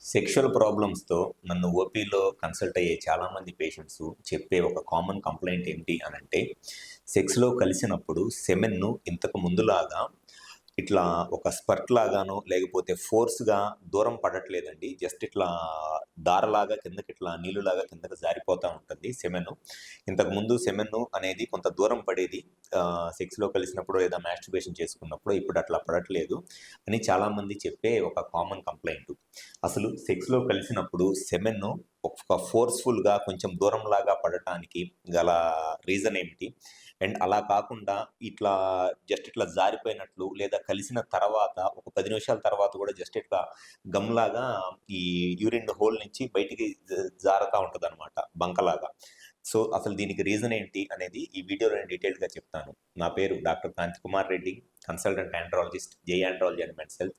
Sexual ప్రాబ్లమ్స్‌తో నన్ను ఓపీలో consult అయ్యే చాలామంది పేషెంట్సు చెప్పే ఒక కామన్ కంప్లెయింట్ ఏంటి అనంటే, సెక్స్‌లో కలిసినప్పుడు సెమెన్‌ను ఇంతకు ముందులాగా ఇట్లా ఒక స్పర్ట్ లాగానో, లేకపోతే ఫోర్స్‌గా దూరం పడట్లేదండి. జస్ట్ ఇట్లా దారలాగా కిందకిట్లా నీళ్లులాగా కిందకి జారిపోతా ఉంటుంది సెమెను. ఇంతకుముందు సెమెన్ను అనేది కొంత దూరం పడేది. సెక్స్‌లో కలిసినప్పుడు లేదా మాస్టర్బేషన్ చేసుకున్నప్పుడు. ఇప్పుడు అట్లా పడట్లేదు అని చాలామంది చెప్పే ఒక కామన్ కంప్లెయింటు. అసలు సెక్స్‌లో కలిసినప్పుడు సెమెన్‌ను ఒక ఫోర్స్‌ఫుల్‌గా కొంచెం దూరంలాగా పడటానికి గల రీజన్ ఏమిటి? అండ్ అలా కాకుండా ఇట్లా జస్ట్ ఇట్లా జారిపోయినట్లు లేదా కలిసిన తర్వాత ఒక 10 నిమిషాల తర్వాత కూడా జస్ట్ ఇట్లా గమ్‌లాగా ఈ యూరిన్ హోల్ నుంచి బయటికి జారతా ఉంటదనమాట బంకలాగా. సో, అసలు దీనికి రీజన్ ఏంటి అనేది ఈ వీడియోలో నేను డీటెయిల్‌గా చెప్తాను. నా పేరు doctor Kanthi Kumar Reddy, consultant andrologist, జై ఆండ్రాలజీ అండ్ మెన్స్ హెల్త్.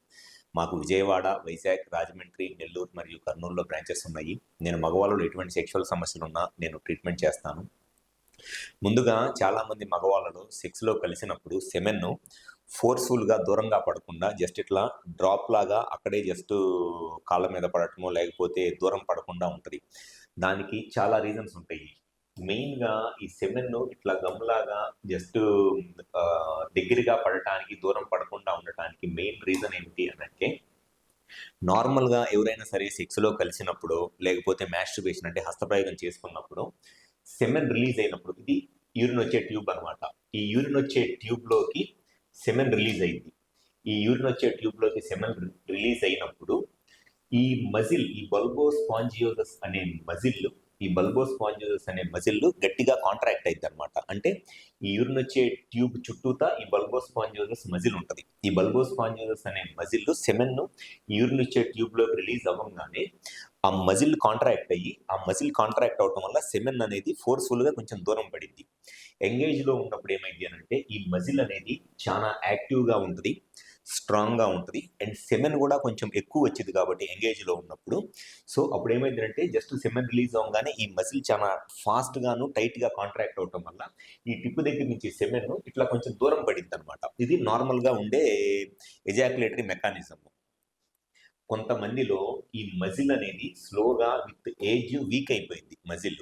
మాకు విజయవాడ, వైజాగ్, రాజమండ్రి, నెల్లూరు మరియు కర్నూలులో బ్రాంచెస్ ఉన్నాయి. నేను మగవాళ్ళలో ఎటువంటి సెక్షువల్ సమస్యలున్నా నేను ట్రీట్మెంట్ చేస్తాను. ముందుగా చాలామంది మగవాళ్ళలో సెక్స్‌లో కలిసినప్పుడు సెమెన్‌ను ఫోర్స్‌ఫుల్‌గా దూరంగా పడకుండా జస్ట్ ఇట్లా డ్రాప్ లాగా అక్కడే జస్టు కాళ్ళ మీద పడటమో, లేకపోతే దూరం పడకుండా ఉంటది. దానికి చాలా రీజన్స్ ఉంటాయి. మెయిన్‌గా ఈ సెమెన్‌ను ఇట్లా గమ్‌లాగా జస్టు దగ్గరగా పడటానికి, దూరం పడకుండా ఉండటానికి మెయిన్ రీజన్ ఏంటి అనంటే, నార్మల్‌గా ఎవరైనా సరే సెక్స్‌లో కలిసినప్పుడో, లేకపోతే మాస్టర్బేషన్ అంటే హస్తప్రయోగం చేసుకున్నప్పుడు సెమెన్ రిలీజ్ అయినప్పుడు ఇది యూరిన్ వచ్చే ట్యూబ్ అనమాట. ఈ యూరిన్ వచ్చే ట్యూబ్‌లోకి సెమెన్ రిలీజ్ అయింది. ఈ యూరిన్ వచ్చే ట్యూబ్‌లోకి సెమెన్ రిలీజ్ అయినప్పుడు ఈ మజిల్, ఈ బల్బోస్పాంజియోసస్ అనే మజిల్, ఈ బల్బోస్పాంజియోసస్ అనే మజిల్ గట్టిగా కాంట్రాక్ట్ అయిద్దనమాట. అంటే ఈ యూరిన్ వచ్చే ట్యూబ్ చుట్టూతా ఈ బల్బోస్పాంజియోసస్ మజిల్ ఉంటది. ఈ బల్బోస్పాంజియోసస్ అనే మజిల్ సెమెన్‌ను యూరిన్ వచ్చే ట్యూబ్‌లోకి రిలీజ్ అవ్వంగానే ఆ మజిల్ కాంట్రాక్ట్ అయ్యి, ఆ మజిల్ కాంట్రాక్ట్ అవ్వటం వల్ల సెమెన్ అనేది ఫోర్స్‌ఫుల్‌గా కొంచెం దూరం పడిద్ది. ఎంగేజ్‌లో ఉన్నప్పుడు ఏమైద్ది అనంటే, ఈ మజిల్ అనేది చాలా యాక్టివ్‌గా ఉంటది. స్ట్రాంగ్‌గా ఉంటది. అండ్ సెమెన్ గూడా కొంచెం ఎక్కువ వచ్చిద్ది కాబట్టి ఎంగేజ్‌లో ఉన్నప్పుడు. సో, అప్పుడు ఏమైద్దంటే జస్ట్ సెమెన్ రిలీజ్ అవ్వంగానే ఈ మజిల్ చాలా ఫాస్ట్‌గాను, టైట్‌గా కాంట్రాక్ట్ అవ్వటం వల్ల ఈ టిప్ దగ్గర నుంచి సెమెన్ ఇట్లా కొంచెం దూరం పడిద్దనమాట. ఇది నార్మల్‌గా ఉండే ఎజాక్యులేటరీ మెకానిజం. కొంతమందిలో ఈ మజిల్ అనేది స్లోగా విత్ ఏజ్ వీక్ అయిపోయింది మజిల్.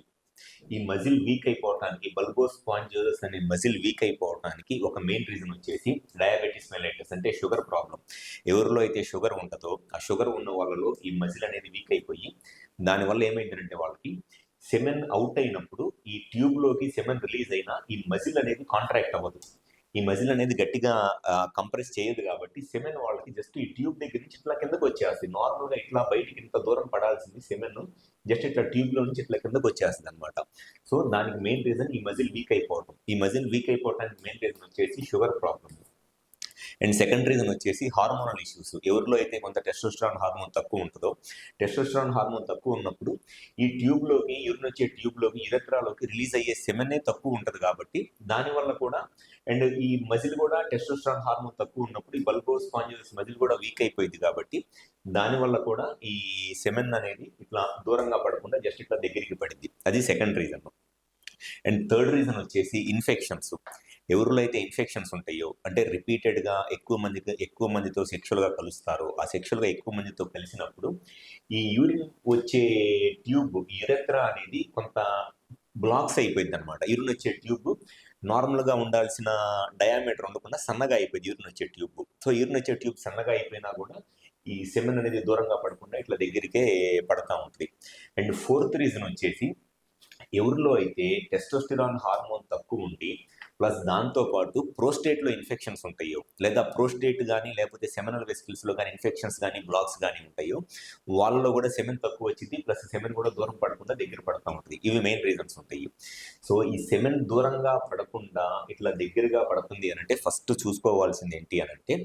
ఈ మజిల్ వీక్ అయిపోవటానికి బల్బోస్పాంజియోసస్ అనే మజిల్ వీక్ అయిపోవటానికి ఒక మెయిన్ రీజన్ వచ్చేసి డయాబెటిస్ మెలైటస్ అంటే షుగర్ ప్రాబ్లం. ఎవరిలో అయితే షుగర్ ఉంటదో ఆ షుగర్ ఉన్న వాళ్ళలో ఈ మజిల్ అనేది వీక్ అయిపోయి దానివల్ల ఏమైందంటే వాళ్ళకి సెమెన్ అవుట్ అయినప్పుడు ఈ ట్యూబ్‌లోకి సెమెన్ రిలీజ్ అయినా ఈ మజిల్ అనేది కాంట్రాక్ట్ అవ్వదు. ఈ మజిల్ అనేది గట్టిగా కంప్రెస్ చేయదు కాబట్టి సెమెన్ వాళ్ళకి జస్ట్ ఈ ట్యూబ్ దగ్గర నుంచి ఇట్లా కిందకి వచ్చేస్తది. నార్మల్‌గా ఇట్లా బయటికి ఇంత దూరం పడాల్సింది సెమెన్ జస్ట్ ఇట్లా ట్యూబ్‌లో నుంచి ఇట్లా కిందకి వచ్చేస్తదనమాట. సో, దానికి మెయిన్ రీజన్ ఈ మజిల్ వీక్ అయిపోవటం. ఈ మజిల్ వీక్ అయిపోవటానికి మెయిన్ రీజన్ వచ్చేసి sugar problem. And second reason వచ్చేసి హార్మోనల్ ఇష్యూస్. ఎవరిలో అయితే కొంత టెస్టోస్టెరాన్ హార్మోన్ తక్కువ ఉంటదో, టెస్టోస్టెరాన్ హార్మోన్ తక్కువ ఉన్నప్పుడు ఈ ట్యూబ్‌లోకి యూరిన్ వచ్చే ట్యూబ్‌లోకి యురెత్రాలోకి రిలీజ్ అయ్యే సెమెనే తక్కువ ఉంటది కాబట్టి దానివల్ల కూడా అండ్ ఈ మజిల్ కూడా టెస్టోస్టెరాన్ హార్మోన్ తక్కువ ఉన్నప్పుడు ఈ బల్బోస్పాంజియోసస్ మజిల్ కూడా వీక్ అయిపోయిద్ది కాబట్టి దానివల్ల కూడా ఈ సెమెన్ అనేది ఇట్లా దూరంగా పడకుండా జస్ట్ ఇట్లా దగ్గరికి పడిద్ది. అది second reason. And third reason వచ్చేసి ఇన్ఫెక్షన్స్. ఎవరిలో అయితే ఇన్ఫెక్షన్స్ ఉంటాయో అంటే రిపీటెడ్‌గా ఎక్కువ మందితో సెక్షువల్‌గా కలుస్తారో, ఆ సెక్షువల్‌గా ఎక్కువ మందితో కలిసినప్పుడు ఈ యూరిన్ వచ్చే ట్యూబ్ యురెత్రా అనేది కొంత బ్లాక్స్ అయిపోయిద్దనమాట. యూరిన్ వచ్చే ట్యూబ్ నార్మల్‌గా ఉండాల్సిన డయామీటర్ ఉండకుండా సన్నగా అయిపోయిద్ది యూరిన్ వచ్చే ట్యూబ్. సో, యూరిన్ వచ్చే ట్యూబ్ సన్నగా అయిపోయినా కూడా ఈ సెమెన్ అనేది దూరంగా పడకుండా ఇట్లా దగ్గరికే పడతా ఉంటది. అండ్ ఫోర్త్ రీజన్ వచ్చేసి ఎవరిలో అయితే టెస్టోస్టెరాన్ హార్మోన్ తక్కువ ఉండి ప్లస్ దాంతో పాటు ప్రోస్టేట్‌లో ఇన్ఫెక్షన్స్ ఉంటాయో, లేదా ప్రోస్టేట్ గాని, లేకపోతే సెమినల్ వెసికల్స్‌లో గాని ఇన్ఫెక్షన్స్ గాని, బ్లాక్స్ గాని ఉంటాయో, వాళ్ళలో కూడా సెమెన్ తక్కువ వచ్చిద్ది. ప్లస్ సెమెన్ కూడా దూరం పడకుండా దగ్గర పడతా ఉంటది. ఇవి మెయిన్ రీజన్స్ ఉంటాయి. సో, ఈ సెమెన్ దూరంగా పడకుండా ఇట్లా దగ్గరగా పడుతుంది అనంటే ఫస్ట్ చూసుకోవాల్సింది ఏంటి అనంటే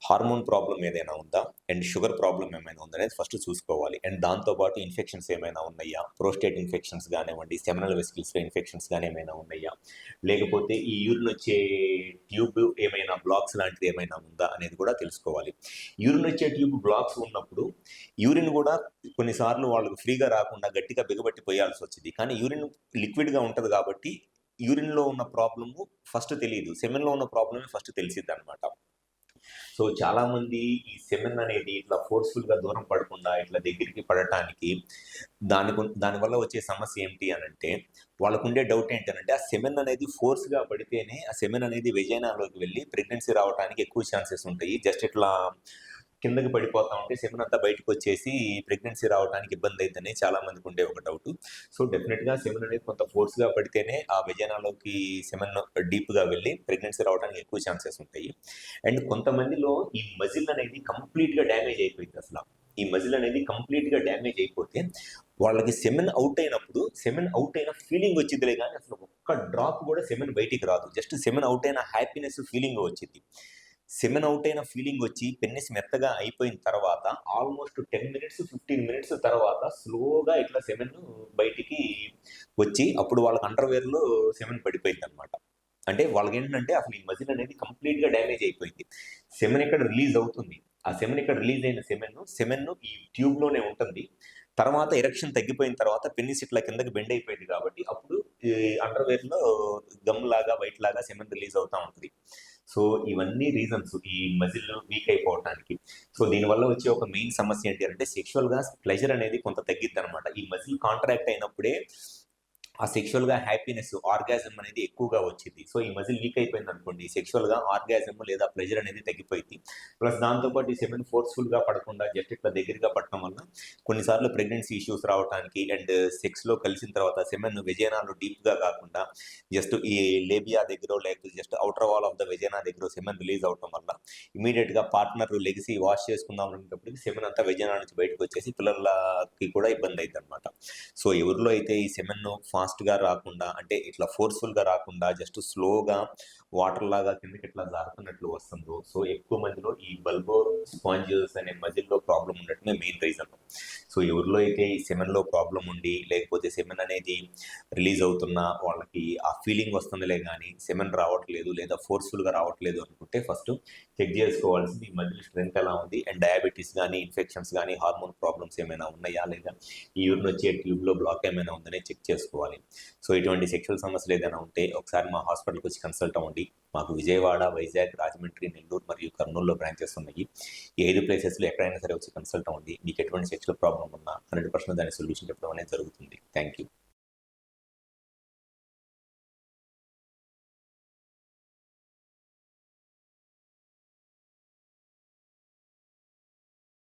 హార్మోన్ ప్రాబ్లమ్ ఏదైనా ఉందా? అండ్ షుగర్ ప్రాబ్లమ్ ఏమైనా ఉందా అనేది ఫస్ట్ చూసుకోవాలి. అండ్ దాంతో పాటు ఇన్ఫెక్షన్స్ ఏమైనా ఉన్నాయా? ప్రోస్టేట్ ఇన్ఫెక్షన్స్ గానివ్వండి, సెమినల్ వెసికల్స్‌లో ఇన్ఫెక్షన్స్ గాని ఏమైనా ఉన్నాయా? లేకపోతే ఈ యూరిన్ వచ్చే ట్యూబ్ ఏమైనా బ్లాక్స్ లాంటిది ఏమైనా ఉందా? అనేది కూడా తెలుసుకోవాలి. యూరిన్ వచ్చే ట్యూబ్ బ్లాక్స్ ఉన్నప్పుడు యూరిన్ కూడా కొన్నిసార్లు వాళ్ళకి ఫ్రీగా రాకుండా గట్టిగా బిగబట్టి పోయాల్సొచ్చిద్ది. కానీ యూరిన్ లిక్విడ్‌గా ఉంటది కాబట్టి యూరిన్‌లో ఉన్న ప్రాబ్లము ఫస్ట్ తెలీదు. సెమెన్‌లో ఉన్న ప్రాబ్లమే ఫస్ట్ తెలిసిద్దనమాట. సో చాలామంది ఈ సెమెన్ అనేది ఇట్లా ఫోర్స్‌ఫుల్‌గా దూరం పడకుండా ఇట్లా దగ్గరికి పడటానికి దానివల్ల వచ్చే సమస్య ఏంటి అనంటే, వాళ్ళకుండే డౌట్ ఏంటనంటే, ఆ సెమెన్ అనేది ఫోర్స్‌గా పడితేనే ఆ సెమెన్ అనేది వెజైనాలోకి వెళ్ళి ప్రెగ్నెన్సీ రావడానికి ఎక్కువ ఛాన్సెస్ ఉంటాయి. జస్ట్ ఇట్లా కిందకి పడిపోతా ఉంటే సెమెన్ అంతా బయటకొచ్చేసి ప్రెగ్నెన్సీ రావడానికి ఇబ్బందయిద్దని చాలా మందికుండే ఒక డౌటు. సో డెఫినిట్‌గా సెమెన్ అనేది కొంత ఫోర్స్‌గా పడితేనే ఆ వెజైనాలోకి సెమెన్ డీప్‌గా వెళ్ళి ప్రెగ్నెన్సీ రావడానికి ఎక్కువ ఛాన్సెస్ ఉంటాయి. అండ్ కొంతమందిలో ఈ మజిల్ అనేది కంప్లీట్‌గా డ్యామేజ్ అయిపోయిద్దసల. ఈ మజిల్ అనేది కంప్లీట్‌గా డ్యామేజ్ అయిపోతే, వాళ్ళకి సెమెన్ ఔట్ అయినప్పుడు, సెమెన్ ఔట్ అయిన ఫీలింగ్ వచ్చిద్దిలే గానీ, అసలు ఒక్క డ్రాప్ గూడా సెమెన్ బయటికి రాదు. జస్ట్ సెమెన్ ఔట్ అయిన హ్యాపీనెస్ ఫీలింగ్ వచ్చిద్ది. సెమెన్ ఔట్ అయిన ఫీలింగ్ వచ్చి, పెన్నిస్ మెత్తగా అయిపోయిన తర్వాత, ఆల్మోస్ట్ 10 మినిట్స్, 15 మినిట్స్ తర్వాత స్లోగా ఇట్లా సెమెన్ బయటికి వచ్చి, అప్పుడు వాళ్ళకి అండర్‌వేర్‌లో సెమెన్ పడిపోయిద్దనమాట. అంటే వాళ్ళకేంటంటే అసలు ఈ మజిల్ అనేది కంప్లీట్‌గా డ్యామేజ్ అయిపోయింది. సెమెన్ ఇక్కడ రిలీజ్ అవుతుంది. ఆ సెమెన్ ఇక్కడ రిలీజ్ అయిన సెమెన్ ఈ ట్యూబ్‌లోనే ఉంటుంది. తర్వాత ఎరెక్షన్ తగ్గిపోయిన తర్వాత పెన్నిస్ ఇట్లా కిందకి బెండ్ అయిపోయింది కాబట్టి అప్పుడు ఈ అండర్‌వేర్‌లో గమ్ లాగా, వైట్ లాగా సెమెన్ రిలీజ్ అవుతా ఉంటది. సో ఇవన్నీ రీజన్స్ ఈ మజిల్ వీక్ అయిపోవటానికి. సో దీనివల్ల వచ్చే ఒక మెయిన్ సమస్య ఏంటి అంటే సెక్సువల్‌గా ప్లెజర్ అనేది కొంత తగ్గిద్దనమాట. ఈ మజిల్ కాంట్రాక్ట్ అయినప్పుడే ఆ సెక్సువల్‌గా హ్యాపీనెస్, ఆర్గాజం అనేది ఎక్కువగా వచ్చిద్ది. సో, ఈ మజిల్ వీక్ అయిపోయిందనుకోండి, సెక్సువల్‌గా ఆర్గాజం లేదా ప్లెజర్ అనేది తగ్గిపోయిద్ది. ప్లస్ దాంతో పాటు ఈ సెమెన్ ఫోర్స్‌ఫుల్‌గా పడకుండా జస్ట్ ఇట్లా దగ్గరగా పడటం వల్ల కొన్నిసార్లు ప్రెగ్నెన్సీ ఇష్యూస్ రావటానికి అండ్ సెక్స్‌లో కలిసిన తర్వాత సెమెన్ వెజైనాలో డీప్‌గా కాకుండా జస్ట్ ఈ లేబియా దగ్గరో లేకపోతే just outer wall of the vagina దగ్గరో సెమెన్ రిలీజ్ అవ్వటం వల్ల ఇమ్మీడియేట్‌గా పార్ట్నర్ లెగిసి వాష్ చేసుకుందాం అనేటప్పటికి సెమెన్ అంతా వెజైనా నుంచి బయటకొచ్చేసి పిల్లలకి కూడా ఇబ్బందయిద్దనమాట. సో, ఎవరిలో అయితే ఈ సెమెన్ ఫాస్ట్‌గా రాకుండా అంటే ఇట్లా ఫోర్స్‌ఫుల్‌గా రాకుండా జస్ట్ స్లోగా వాటర్‌లాగా కిందకి ఇట్లా జారుతున్నట్లు వస్తుందో, సో ఎక్కువ మందిలో ఈ బల్బో స్పాంజియోసిస్ అనే మజిల్‌లో ప్రాబ్లమ్ ఉండటమే మెయిన్ రీజన్. సో ఎవరిలో అయితే ఈ సెమెన్‌లో ప్రాబ్లమ్ ఉండి, లేకపోతే సెమెన్ అనేది రిలీజ్ అవుతున్నా వాళ్ళకి ఆ ఫీలింగ్ వస్తుందిలే గానీ, సెమెన్ రావట్లేదు లేదా ఫోర్స్‌ఫుల్‌గా రావట్లేదు అనుకుంటే ఫస్ట్ చెక్ జేసుకోవాల్సింది ఈ మజిల్ స్ట్రెంత్ ఎలా ఉంది అండ్ డయాబెటిస్ గానీ, ఇన్ఫెక్షన్స్ గానీ, హార్మోన్ ప్రాబ్లమ్స్ ఏమైనా ఉన్నాయా లేదా ఈ యూరిన్ వచ్చే ట్యూబ్‌లో బ్లాక్ ఏమైనా ఉందనే చెక్ చేసుకోవాలి. సో ఇటువంటి సెక్షువల్ సమస్యలు ఏదైనా ఉంటే ఒకసారి మా హాస్పిటల్‌కి వచ్చి కన్సల్ట్ అవ్వండి. మాకు విజయవాడ, వైజాగ్, రాజమండ్రి, నెల్లూరు మరియు కర్నూలులో బ్రాంచెస్ ఉన్నాయి. ఈ 5 ప్లేసెస్‌లో ఎక్కడైనా సరే వచ్చి కన్సల్ట్ అవ్వండి. మీకు ఎటువంటి సెక్షువల్ ప్రాబ్లమ్ ఉన్నా 100% దాని సొల్యూషన్ చెప్పడం అనేది జరుగుతుంది. Thank you.